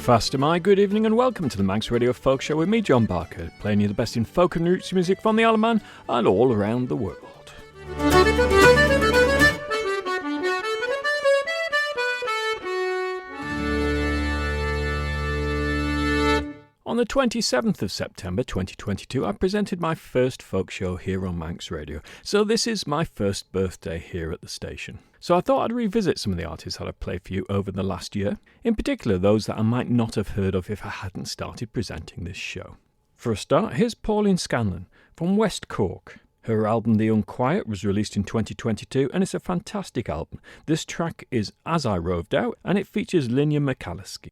Fast am I, good evening and welcome to the Manx Radio Folk Show with me, John Barker, playing you the best in folk and roots music from the Isle of Man and all around the world. On the 27th of September 2022, I presented my first folk show here on Manx Radio, so this is my first birthday here at the station. So I thought I'd revisit some of the artists that I've played for you over the last year, in particular those that I might not have heard of if I hadn't started presenting this show. For a start, here's Pauline Scanlon from West Cork. Her album The Unquiet was released in 2022 and it's a fantastic album. This track is As I Roved Out and it features Linnea McAlliskey.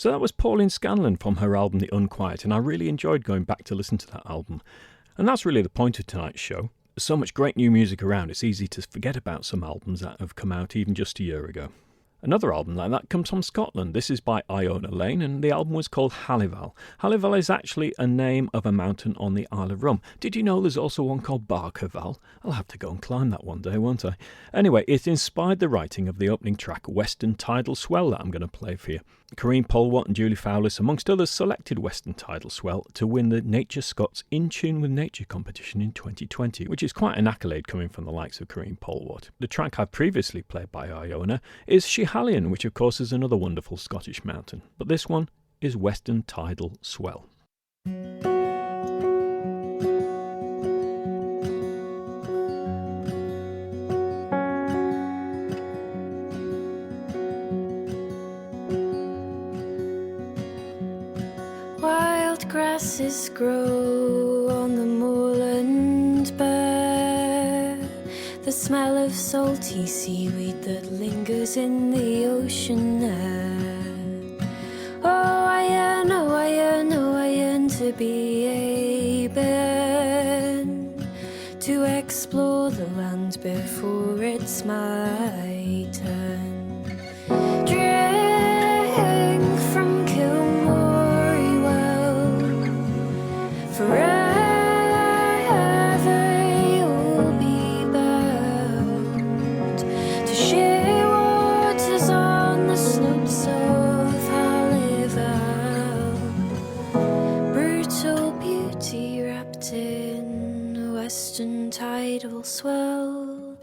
So that was Pauline Scanlon from her album The Unquiet, and I really enjoyed going back to listen to that album. And that's really the point of tonight's show. There's so much great new music around, it's easy to forget about some albums that have come out even just a year ago. Another album like that comes from Scotland. This is by Iona Lane, and the album was called Hallival. Hallival is actually a name of a mountain on the Isle of Rum. Did you know there's also one called Barkerval? I'll have to go and climb that one day, won't I? Anyway, it inspired the writing of the opening track, Western Tidal Swell, that I'm going to play for you. Karine Polwart and Julie Fowlis, amongst others, selected Western Tidal Swell to win the Nature Scots In Tune with Nature competition in 2020, which is quite an accolade coming from the likes of Karine Polwart. The track I've previously played by Iona is Schiehallion, which of course is another wonderful Scottish mountain, but this one is Western Tidal Swell. Grasses grow on the moorland bare, the smell of salty seaweed that lingers in the ocean air. Oh, I yearn, oh, I yearn, oh, I yearn to be able to explore the land before it's my turn. Drink from Kilmorey well, forever you'll be bound to share waters on the slopes of Hallival. Brutal beauty wrapped in a western tidal swell.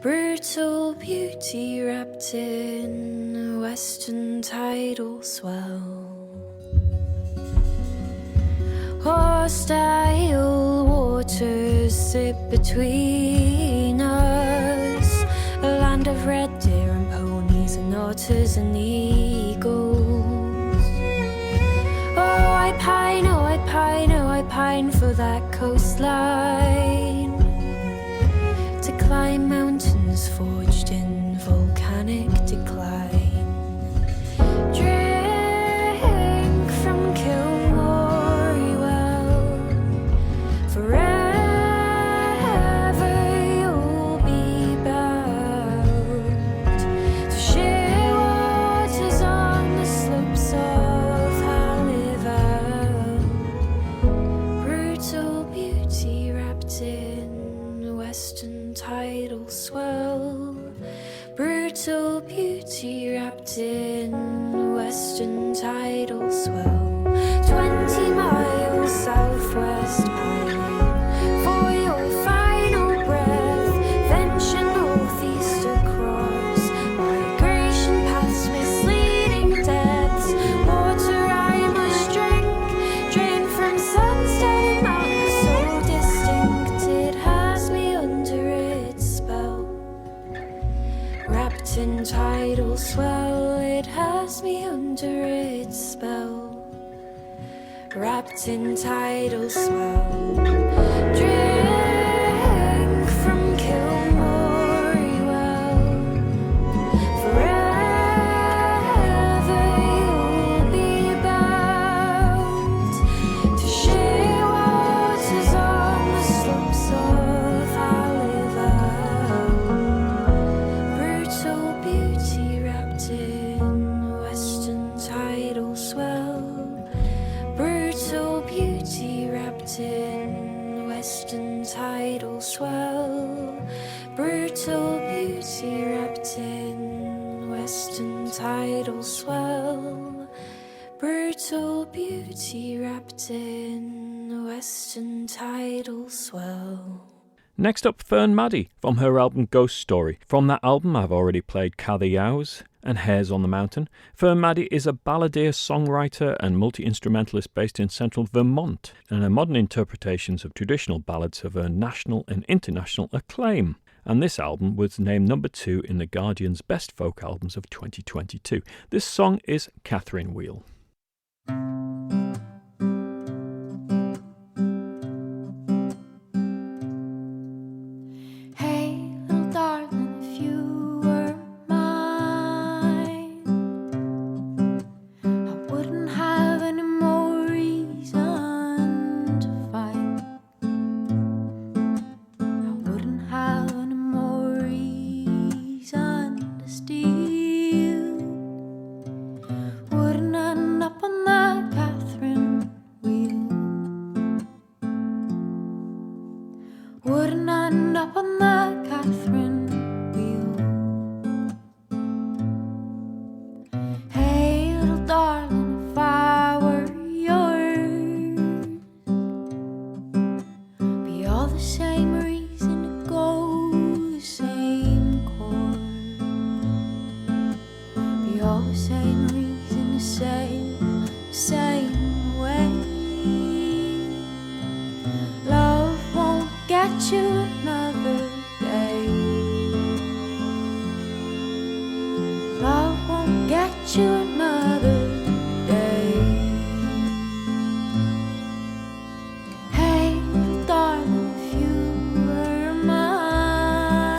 Brutal beauty wrapped in a western tidal swell. Hostile waters sit between us, a land of red deer and ponies and otters and eagles. Oh, I pine, oh, I pine, oh, I pine for that coastline, to climb mountains forged in volcanic decline. Drink from Kilmorey well, forever you'll be bound to share waters on the slopes of Hallival. Brutal beauty wrapped in a western tidal swell. Brutal beauty wrapped in a western tidal swell. 20 miles southwest piling for your final breath. Venture northeast across migration paths, misleading depths. Water I must drink, drain from sun-studded mountains so distinct it has me under its spell. Wrapped in tidal swell, it has me under its spell. Wrapped in tidal swell. Drink from Kilmorey well, forever you'll be bound to share waters on the slopes of Hallival. Brutal beauty wrapped in western tidal swell. Brutal beauty wrapped in western tidal swell. Brutal beauty wrapped in western tidal swell. Brutal beauty wrapped in western tidal swell. Next up, Fern Maddie from her album Ghost Story. From that album I've already played Cather Yowes and Hares on the Mountain. Fern Maddie is a balladeer, songwriter and multi-instrumentalist based in central Vermont, and her modern interpretations of traditional ballads have earned national and international acclaim. And this album was named number 2 in The Guardian's Best Folk Albums of 2022. This song is Catherine Wheel. I same way. Love won't get you another day. Love won't get you another day. Hey, darling, if you were mine,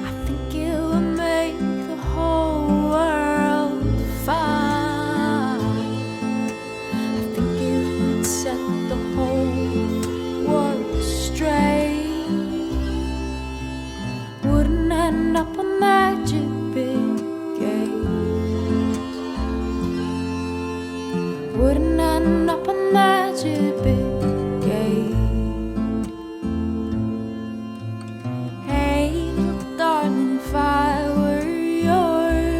I think it would make the whole world fine. I think it would set the whole world straight. Wouldn't end up on magic big gates. Wouldn't end up on magic big gates. Hey, little darling, if I were yours,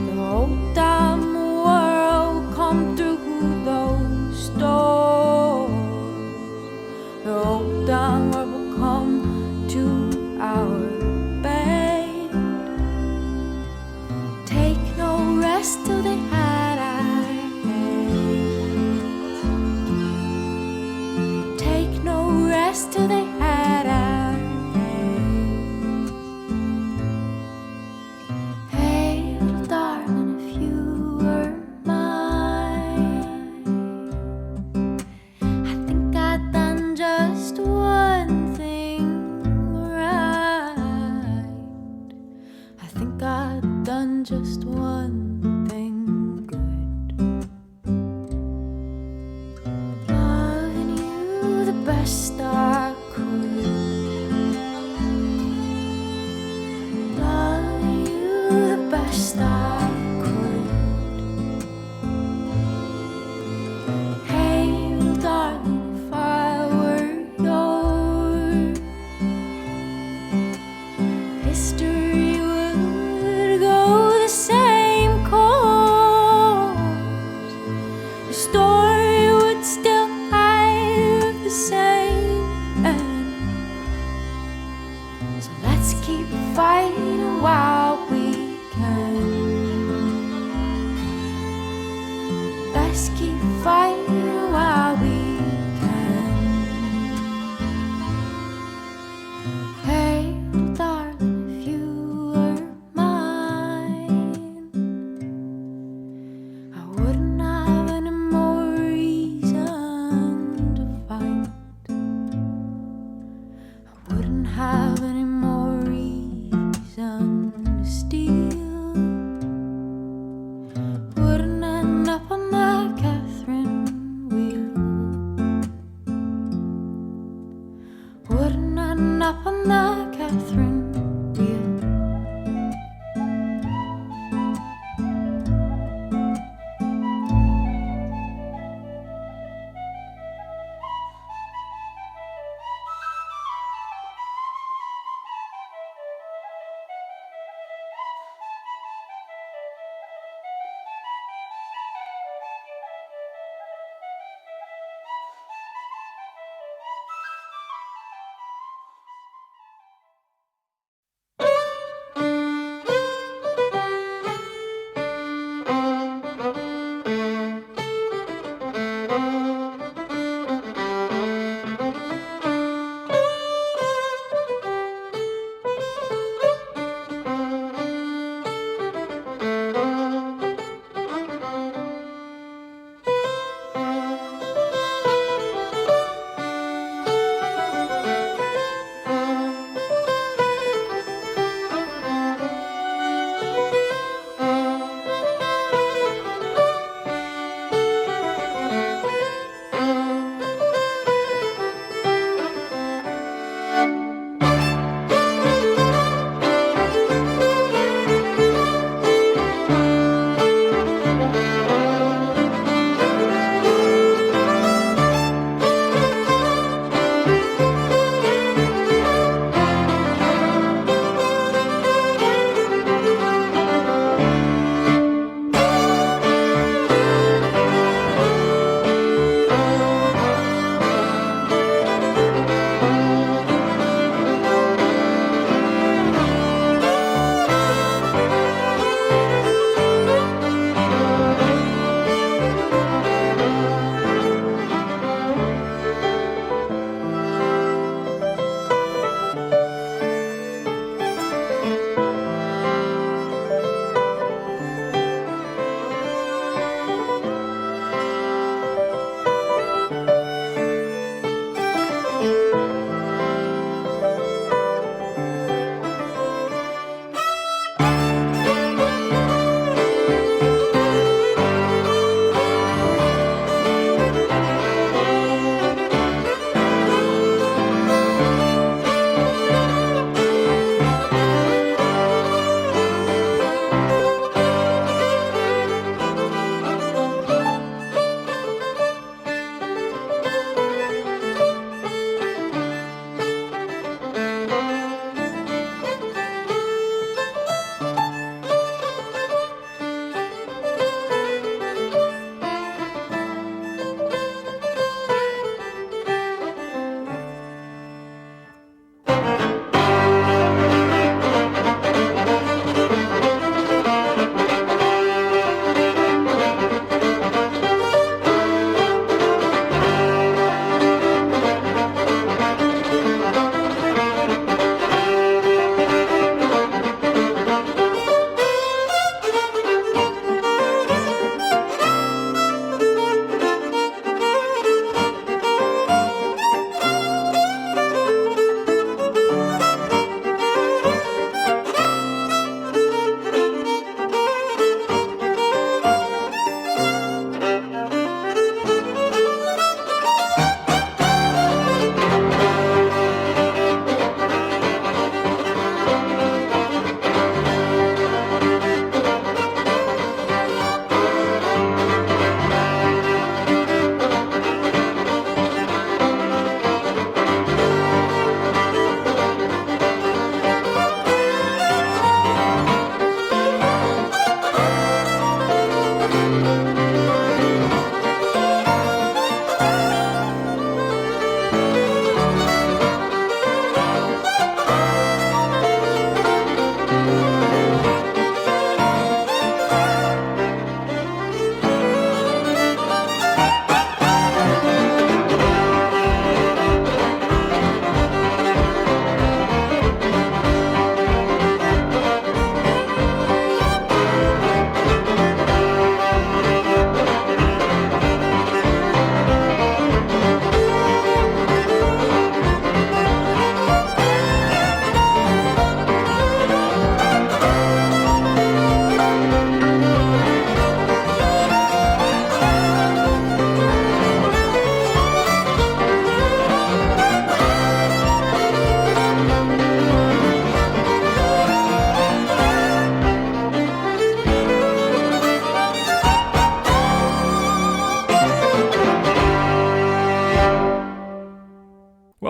the whole damn world would come through those doors. The whole damn world will come to our bed. Take no rest till they had our heads. Take no rest till they had our heads. Hey, little darling, if you were mine, I think I'd done just one thing right. I think I'd done just one thing good. Loving you the best I could. Loving you the best I could. Hey, little darling, if I were yours, history would go the same course.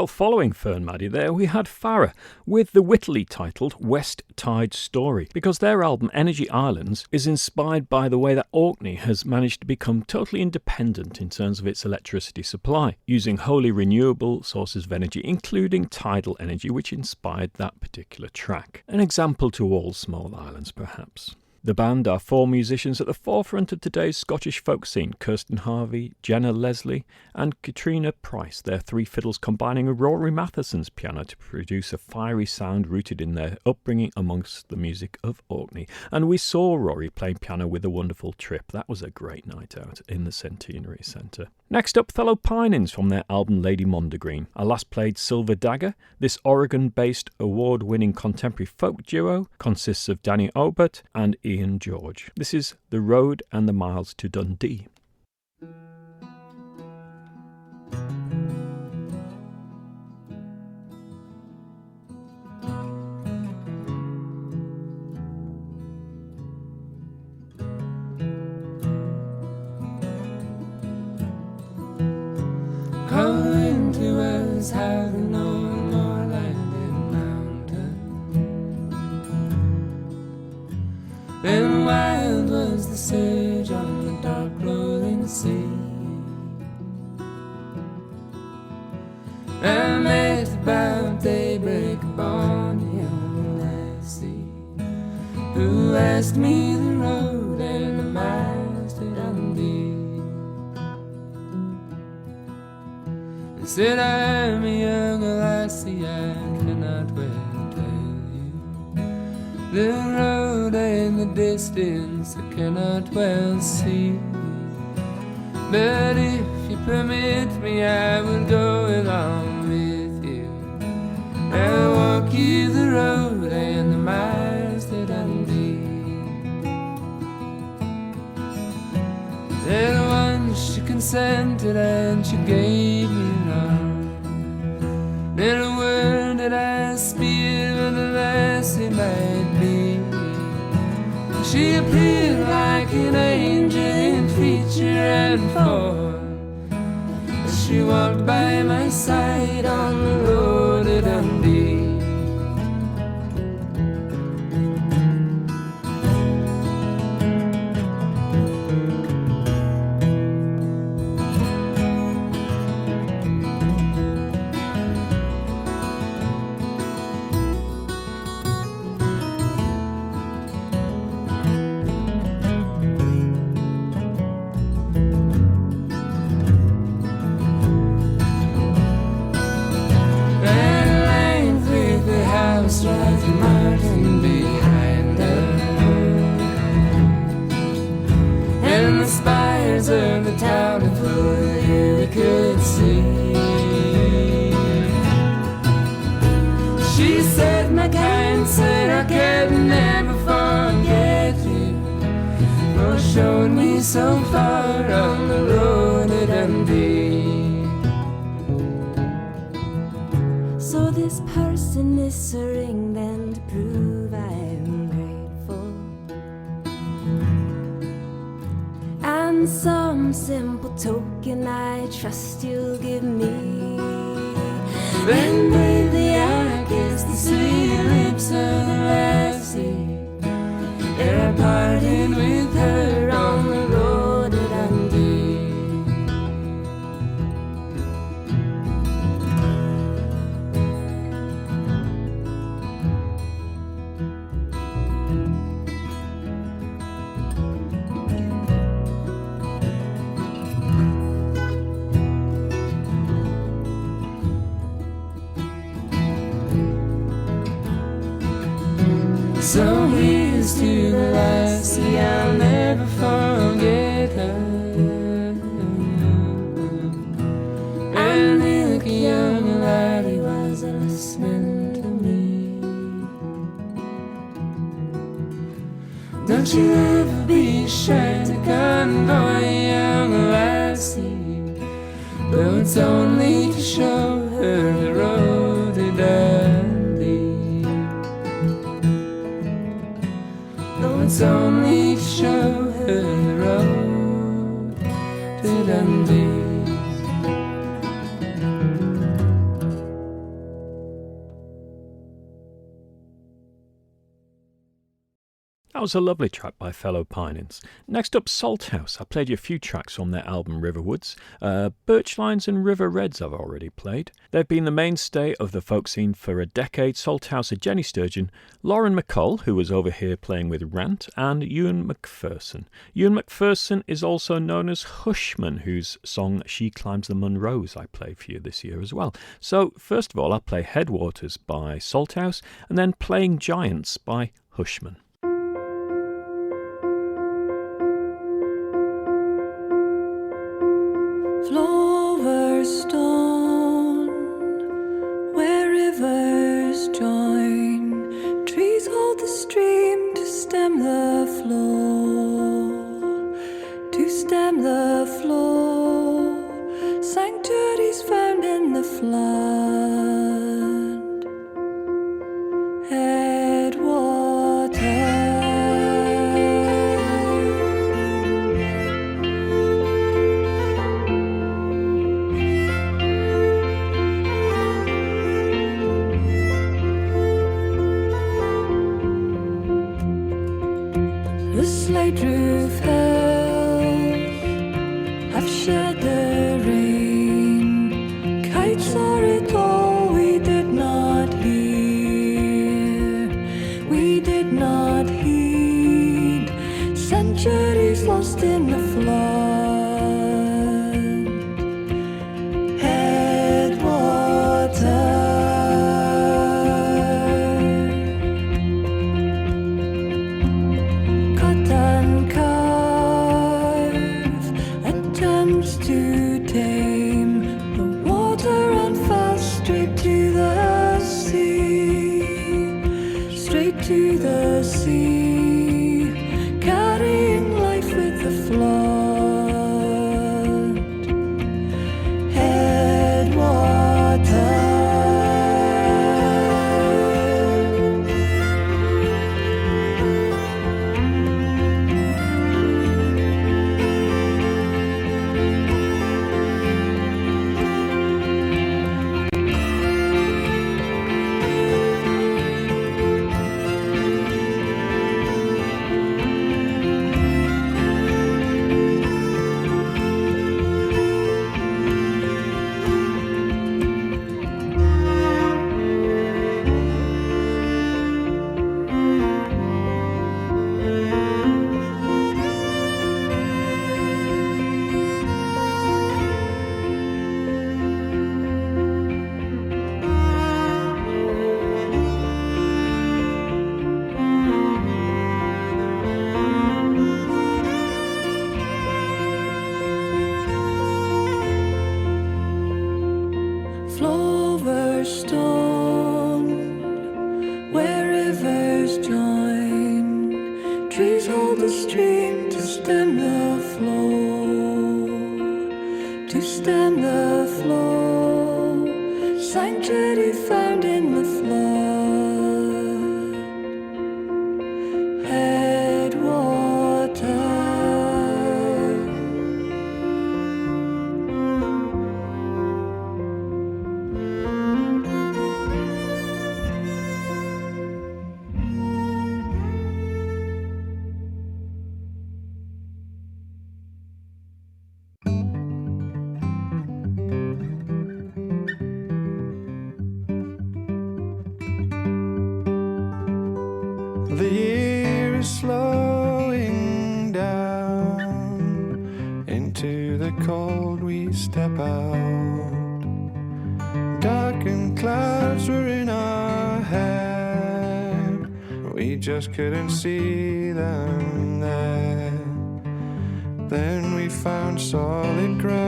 Well, following Fern Maddie there, we had Farrah with the wittily titled West Tide Story, because their album Energy Islands is inspired by the way that Orkney has managed to become totally independent in terms of its electricity supply, using wholly renewable sources of energy, including tidal energy, which inspired that particular track. An example to all small islands, perhaps. The band are four musicians at the forefront of today's Scottish folk scene: Kirsten Harvey, Jenna Leslie and Katrina Price, their three fiddles combining with Rory Matheson's piano to produce a fiery sound rooted in their upbringing amongst the music of Orkney. And we saw Rory playing piano with a wonderful trip. That was a great night out in the Centenary Centre. Next up, fellow Pinings from their album Lady Mondegreen. I last played Silver Dagger. This Oregon-based award-winning contemporary folk duo consists of Danny Obert and Ian George. This is The Road and the Miles to Dundee. Calling to us, having no more land and mountain. Then wild was the surge on the dark rolling sea. I met about daybreak a bonny young lassie who asked me the road and the miles to Dundee. Said I'm a young lassie, I cannot well tell you the road in the distance I cannot well see. But if you permit me, I will go along with you. I'll walk you the road and the miles to Dundee. Then once she consented and she gave me an arm. Then a word that I speak with the lassie might be. She appeared like an angel in feature and form as she walked by my side on the road to Dundee. Driving Martin behind her, and the spires of the town of full we could see. She said, my kind sir, I can never forget you, for showing me so far on the road to Dundee. So this person is a ring then to prove I'm grateful, and some simple token I trust you'll give me. Then bravely I kiss the sweet lips of the lassie ere I parted with her on the road to Dundee. So here's to the lassie, I'll never forget her. And the young laddie was listening to me. Don't you ever be shy to convoy a young lassie, though it's only to show her the road to Dundee. It's only to show her the road to Dundee. That was a lovely track by fellow Pinings. Next up, Salthouse. I played you a few tracks from their album Riverwoods. Birchlines and River Reds I've already played. They've been the mainstay of the folk scene for a decade. Salthouse are Jenny Sturgeon, Lauren McCull, who was over here playing with Rant, and Ewan McPherson. Ewan McPherson is also known as Hushman, whose song She Climbs the Munros I played for you this year as well. So first of all, I'll play Headwaters by Salthouse, and then Playing Giants by Hushman. Flower stone, where rivers join, trees hold the stream to stem the flow, to stem the flow, sanctuaries found in the flood, headwaters. The slate roof hills have shed the rain. Kites are it all we did not hear. We did not heed. Centuries lost in the flood. To the sea, carrying life with the flood, headwaters. The year is slowing down. Into the cold we step out. Darkened clouds were in our head. We just couldn't see them there. Then we found solid ground,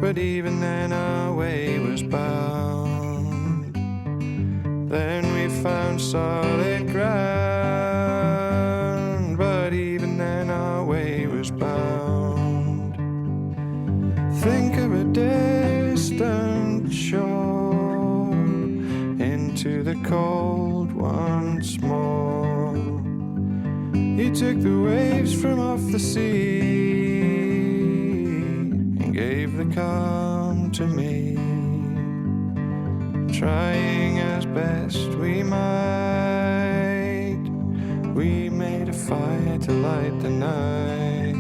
but even then our way was bound. Then we found solid ground, but even then our way was bound. Think of a distant shore, into the cold once more. You took the waves from off the sea and gave the calm to me, trying as best we might a fire to light the night.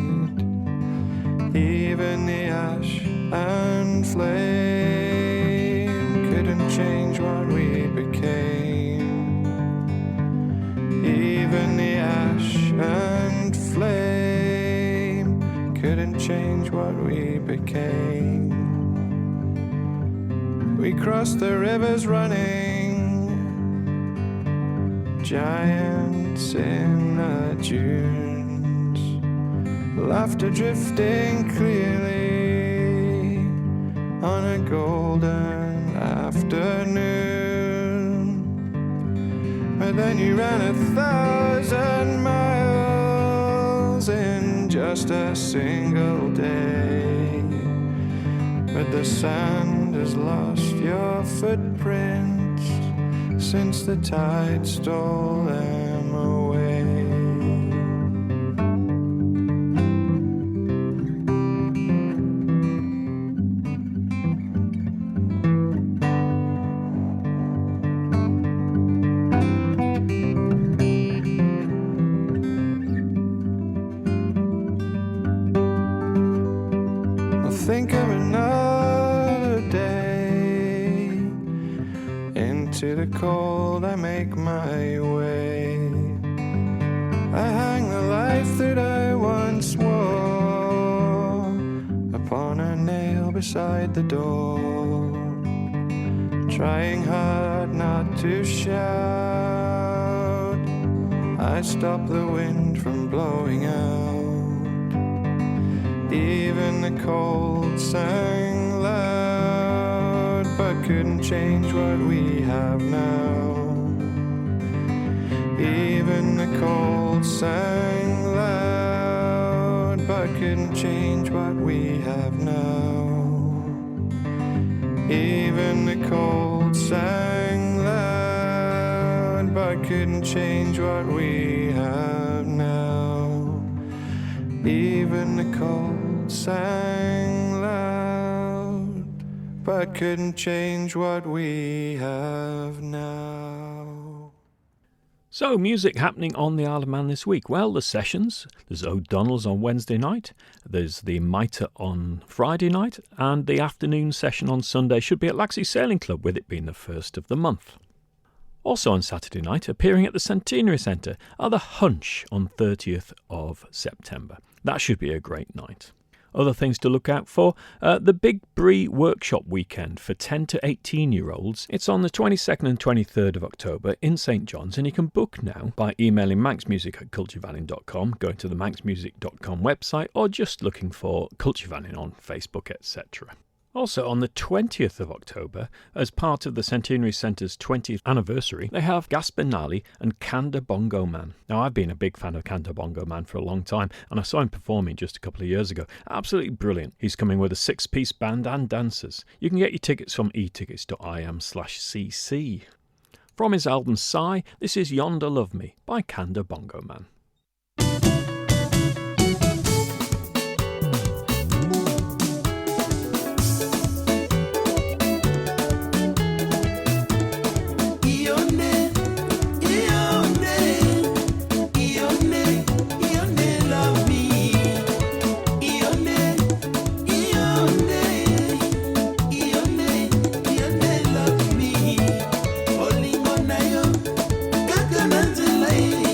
Even the ash and flame couldn't change what we became. Even the ash and flame couldn't change what we became. We crossed the rivers running, giants in the dunes, laughter drifting clearly on a golden afternoon. But then you ran 1,000 miles in just a single day. But the sand has lost your footprints since the tide stole them away. I'll think of another day. Into the cold I make my way. I hang the life that I once wore upon a nail beside the door, trying hard not to shout. I stop the wind from blowing out. Even the cold sang loud, but couldn't change what we have now. Even the cold sang loud, but couldn't change what we have now. Even the cold sang loud, but couldn't change what we have now. Even the cold sang loud, but couldn't change what we have now. So, music happening on the Isle of Man this week. Well, the sessions. There's O'Donnell's on Wednesday night. There's the Mitre on Friday night. And the afternoon session on Sunday should be at Laxey Sailing Club, with it being the first of the month. Also on Saturday night, appearing at the Centenary Centre, are the Hunch on 30th of September. That should be a great night. Other things to look out for, the Big Brie Workshop Weekend for 10 to 18-year-olds. It's on the 22nd and 23rd of October in St John's, and you can book now by emailing manxmusic@culturevanning.com, going to the manxmusic.com website, or just looking for Culture Vanning on Facebook, etc. Also, on the 20th of October, as part of the Centenary Centre's 20th anniversary, they have Gaspinali and Kanda Bongo Man. Now, I've been a big fan of Kanda Bongo Man for a long time, and I saw him performing just a couple of years ago. Absolutely brilliant. He's coming with a 6-piece band and dancers. You can get your tickets from etickets.im/cc. From his album Sigh, this is Yonder Love Me by Kanda Bongo Man. Olingo na yo, kaka na nzela ye,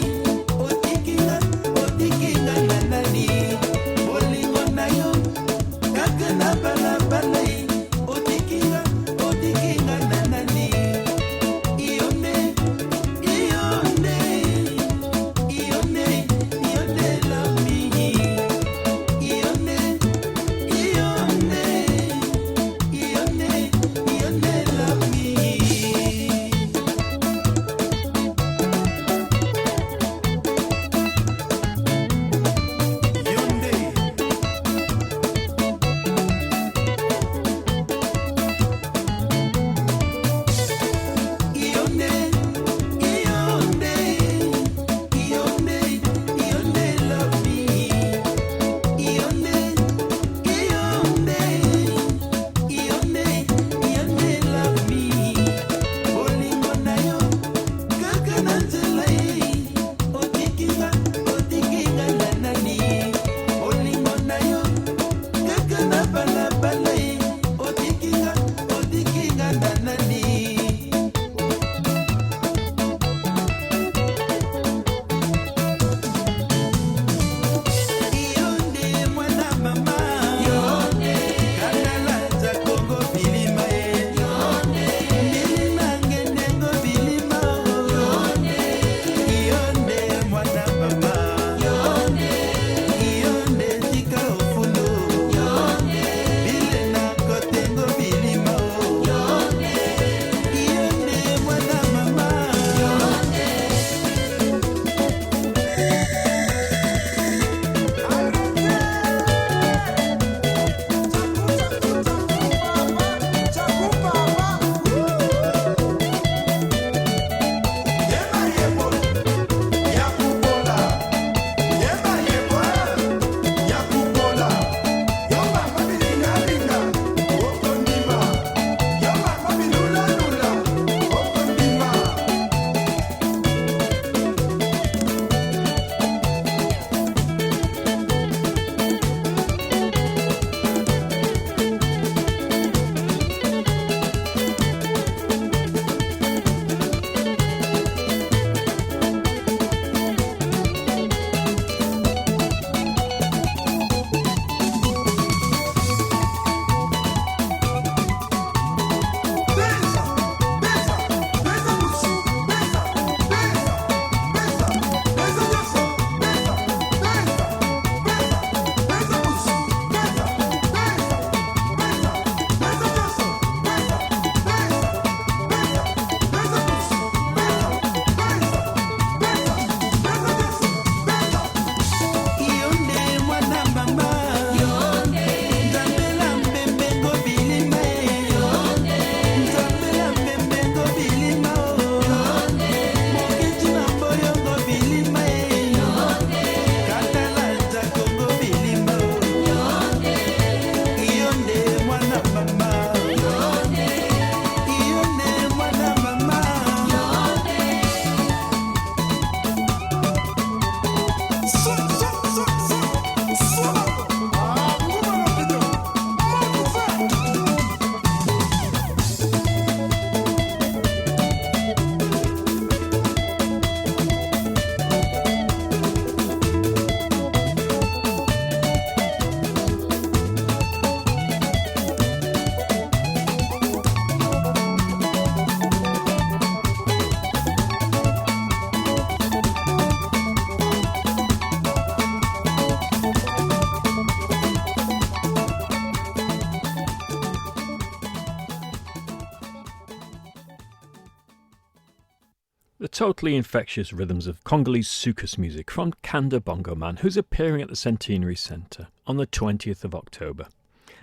totally infectious rhythms of Congolese soukous music from Kanda Bongo Man, who's appearing at the Centenary Centre on the 20th of October.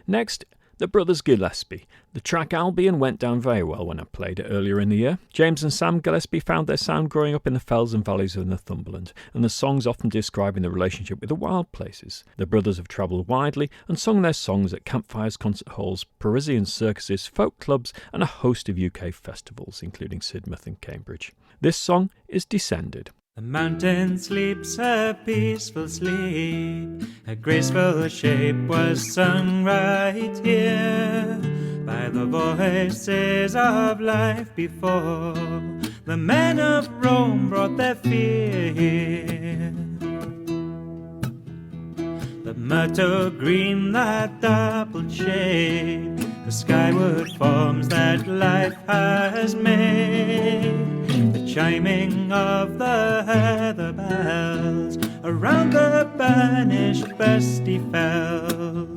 Next, the Brothers Gillespie. The track Albion went down very well when I played it earlier in the year. James and Sam Gillespie found their sound growing up in the fells and valleys of Northumberland, and the songs often describing the relationship with the wild places. The brothers have travelled widely and sung their songs at campfires, concert halls, Parisian circuses, folk clubs, and a host of UK festivals, including Sidmouth and Cambridge. This song is Descended. The mountain sleeps a peaceful sleep. A graceful shape was sung right here by the voices of life before. The men of Rome brought their fear here. The myrtle green, that dappled shade, the skyward forms that life has made. The chiming of the heather bells around the banished Bestie fell.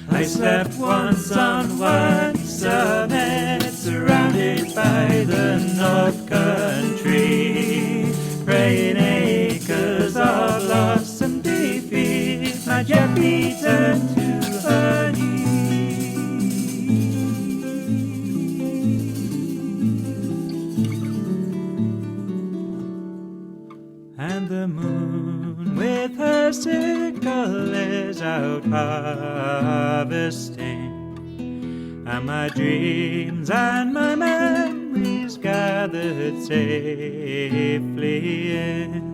I slept once on one summit, surrounded by the North Country, praying acres of loss and defeat might yet be turned to honey. And the moon with her sickle is out harvesting, and my dreams and my memories gathered safely in.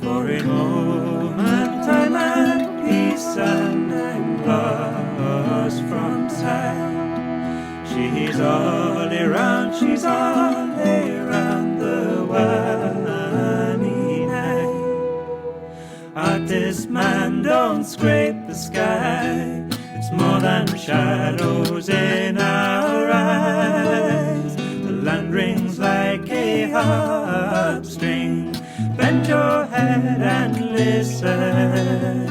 For a moment I'm at peace and I'm lost from sight. She's all around, she's all around the world. Artist man, don't scrape the sky. It's more than shadows in our eyes. The land rings like a harp string. Bend your head and listen.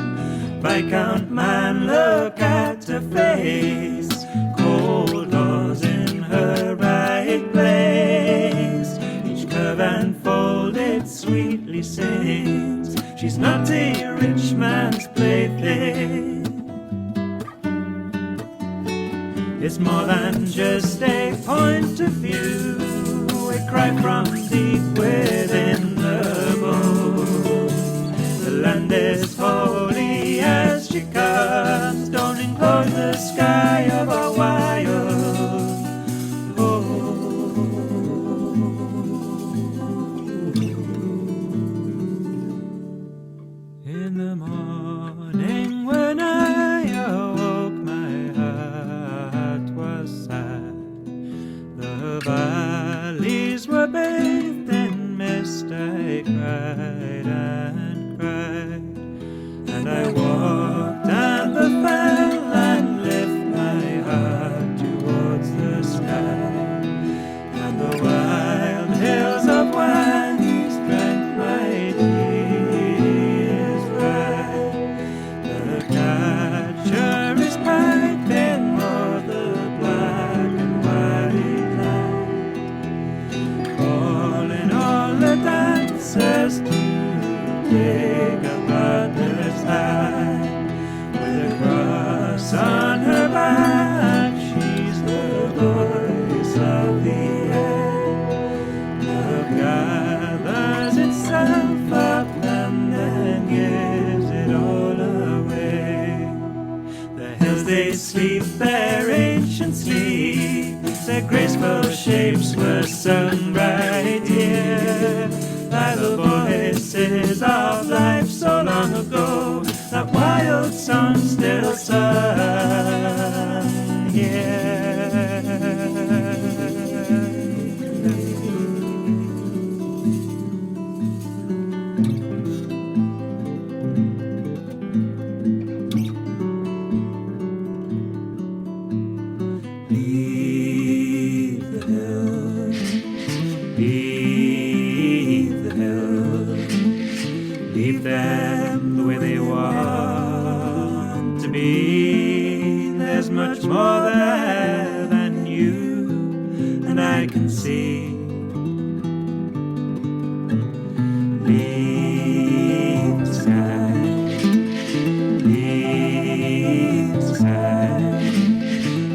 Viscount man, look at her face. Cold laws in her right place. Each curve and fold it sweetly sings. She's not a rich man's plaything. It's more than just a point of view, a cry from deep within the bones. The land is holy as she comes. Don't enclose the sky of a wild. In the morning when I awoke, my heart was sad. The valleys were bathed in mist. I cried and cried, and I walked and the fell and lift my heart towards the sky. And the wild hills of Wendy's drank my tears dry. The catcher is piping o'er the black and white night, calling all the dancers to take a partner's hand. With a cross on her back, she's the voice of the end. Love gathers itself up and then gives it all away. The hills they sleep, their ancient sleep, their graceful shapes were sung right here by the voices of life so long ago. That wild song still sung here. Leave the hills, leave the hills, leave them the way they want to be. There's much more there than you and I can see. leave the sky, leave the sky,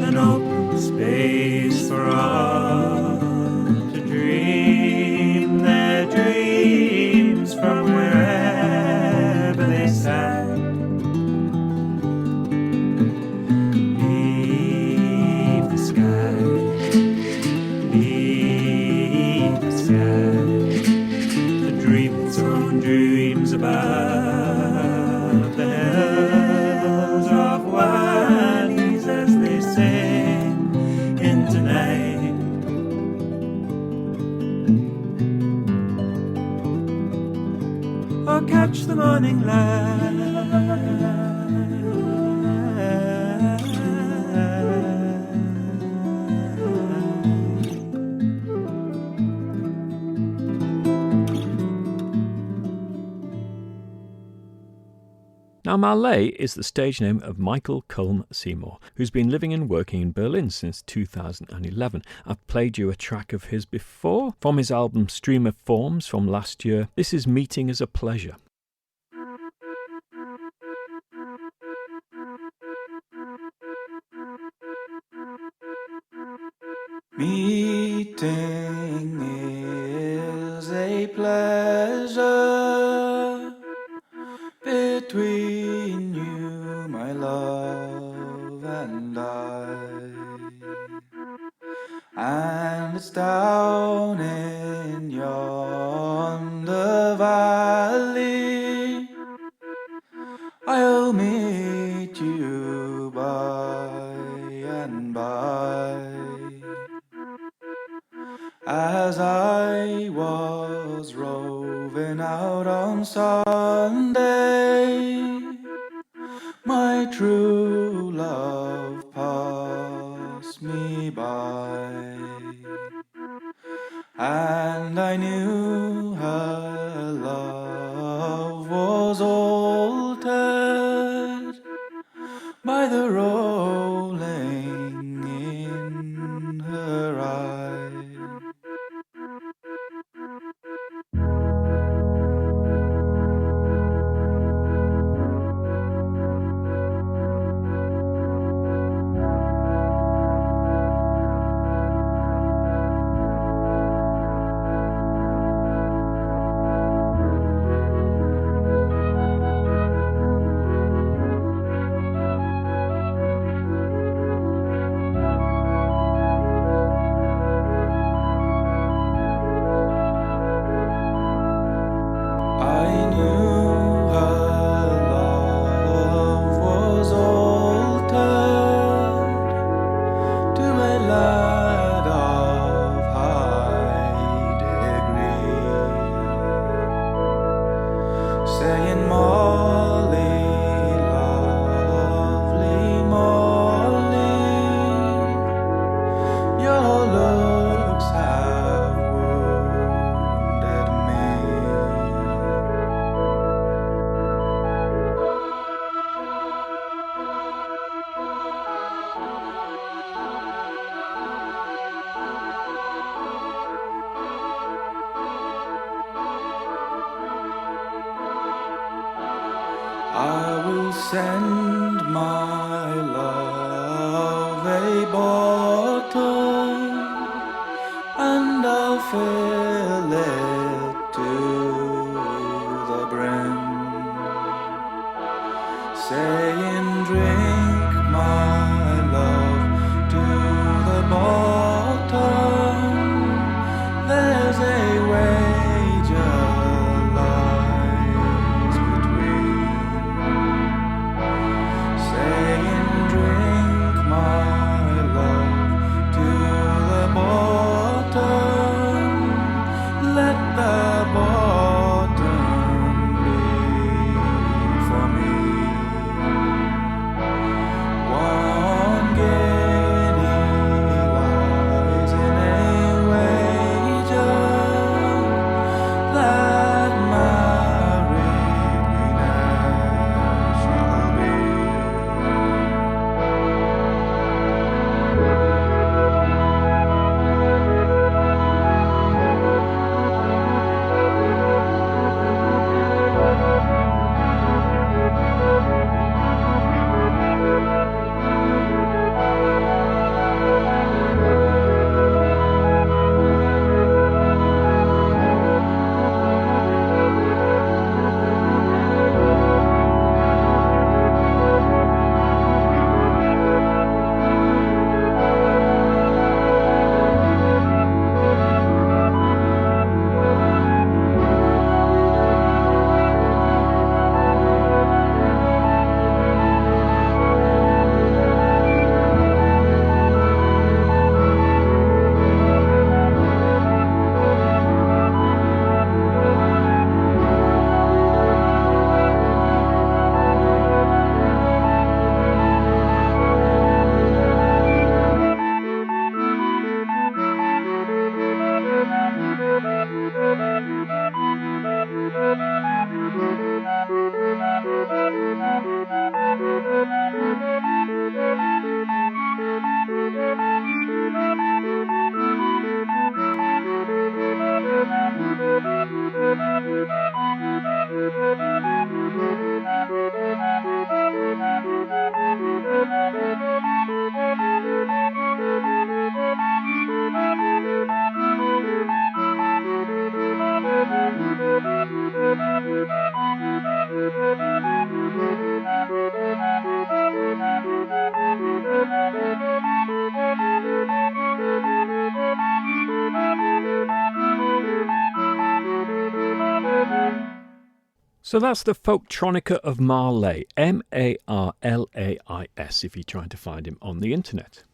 an open space for all to dream their dreams from wherever they stand. Leave the sky, leave the sky, to dream its own dreams above the hills of valleys as they sing into night. Or catch the morning light. Now, Marlais is the stage name of Michael Culm Seymour, who's been living and working in Berlin since 2011. I've played you a track of his before from his album Stream of Forms from last year. This is Meeting as a Pleasure. Meeting is a pleasure between you, my love, and and it's down in yonder valley. I'll meet you by and by. As I was roving out on Sunday, my true love passed me by, and I knew her love was altered by the rolling in her eye. Saying, Molly, lovely Molly, your looks have wounded me. I will send my love a bottle, and I'll fill it to the brim, saying, drink my love to the bottom. There's a wager lies between, saying, drink my love to the bottom. So that's the Folktronica of Marlais, Marlais, if you're trying to find him on the internet.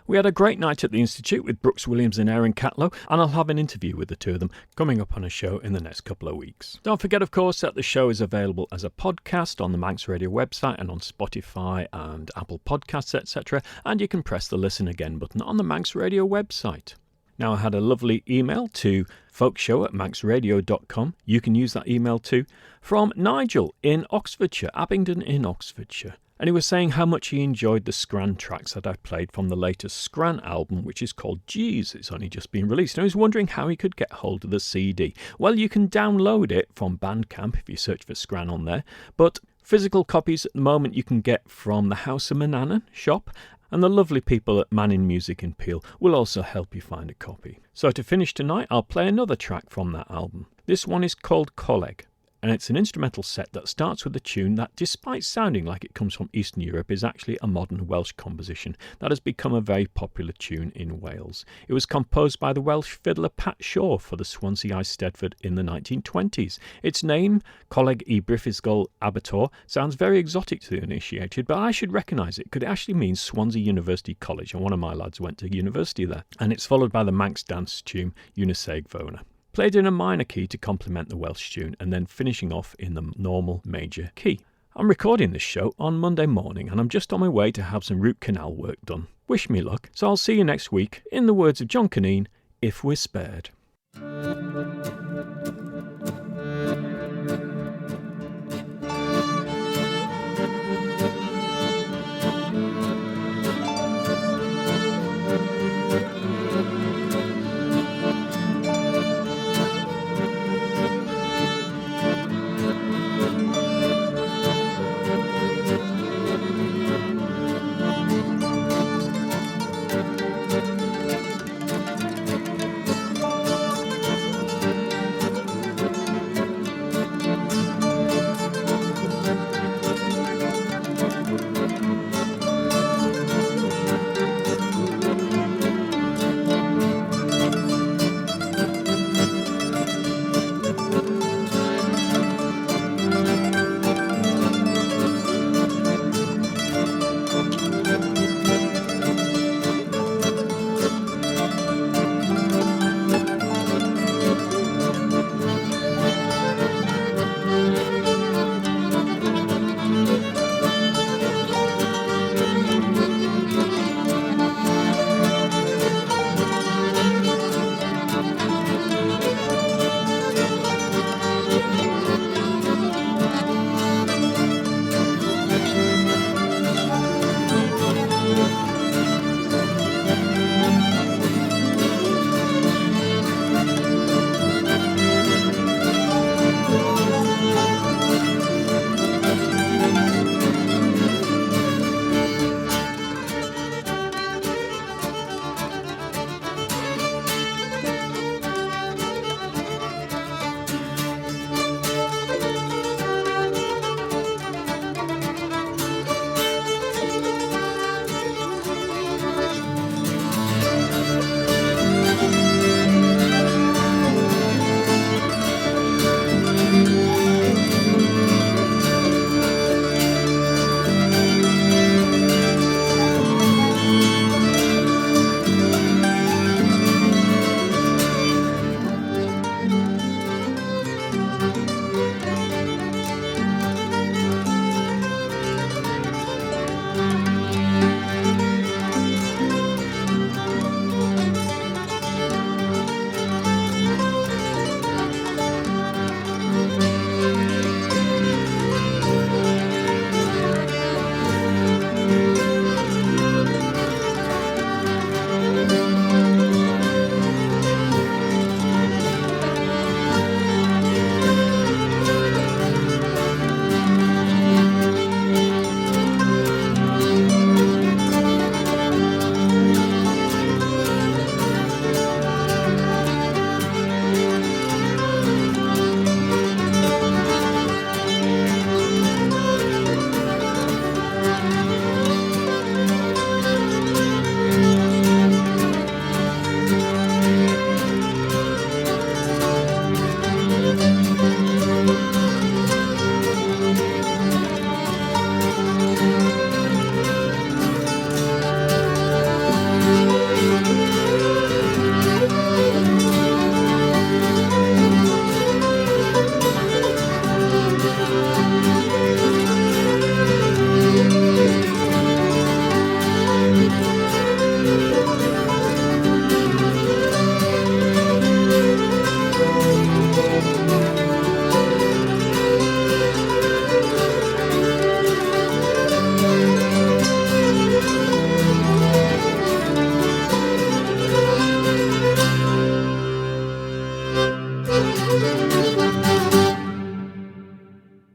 We had a great night at the Institute with Brooks Williams and Aaron Catlow, and I'll have an interview with the two of them coming up on a show in the next couple of weeks. Don't forget, of course, that the show is available as a podcast on the Manx Radio website and on Spotify and Apple Podcasts, etc., and you can press the Listen Again button on the Manx Radio website. Now, I had a lovely email to folkshow@manxradio.com. You can use that email too, from Nigel in Oxfordshire, Abingdon in Oxfordshire. And he was saying how much he enjoyed the Scran tracks that I played from the latest Scran album, which is called Geez. It's only just been released. And he was wondering how he could get hold of the CD. Well, you can download it from Bandcamp if you search for Scran on there. But physical copies at the moment you can get from the House of Manannan shop. And the lovely people at Manning Music in Peel will also help you find a copy. So to finish tonight, I'll play another track from that album. This one is called Coleg, and it's an instrumental set that starts with a tune that, despite sounding like it comes from Eastern Europe, is actually a modern Welsh composition that has become a very popular tune in Wales. It was composed by the Welsh fiddler Pat Shaw for the Swansea Eisteddfod in the 1920s. Its name, Coleg y Brifysgol Abertor, sounds very exotic to the uninitiated, but I should recognise it. Could actually mean Swansea University College, and one of my lads went to university there. And it's followed by the Manx dance tune Uniseg Vona, played in a minor key to complement the Welsh tune, and then finishing off in the normal major key. I'm recording this show on Monday morning, and I'm just on my way to have some root canal work done. Wish me luck, so I'll see you next week, in the words of John Caneen, if we're spared.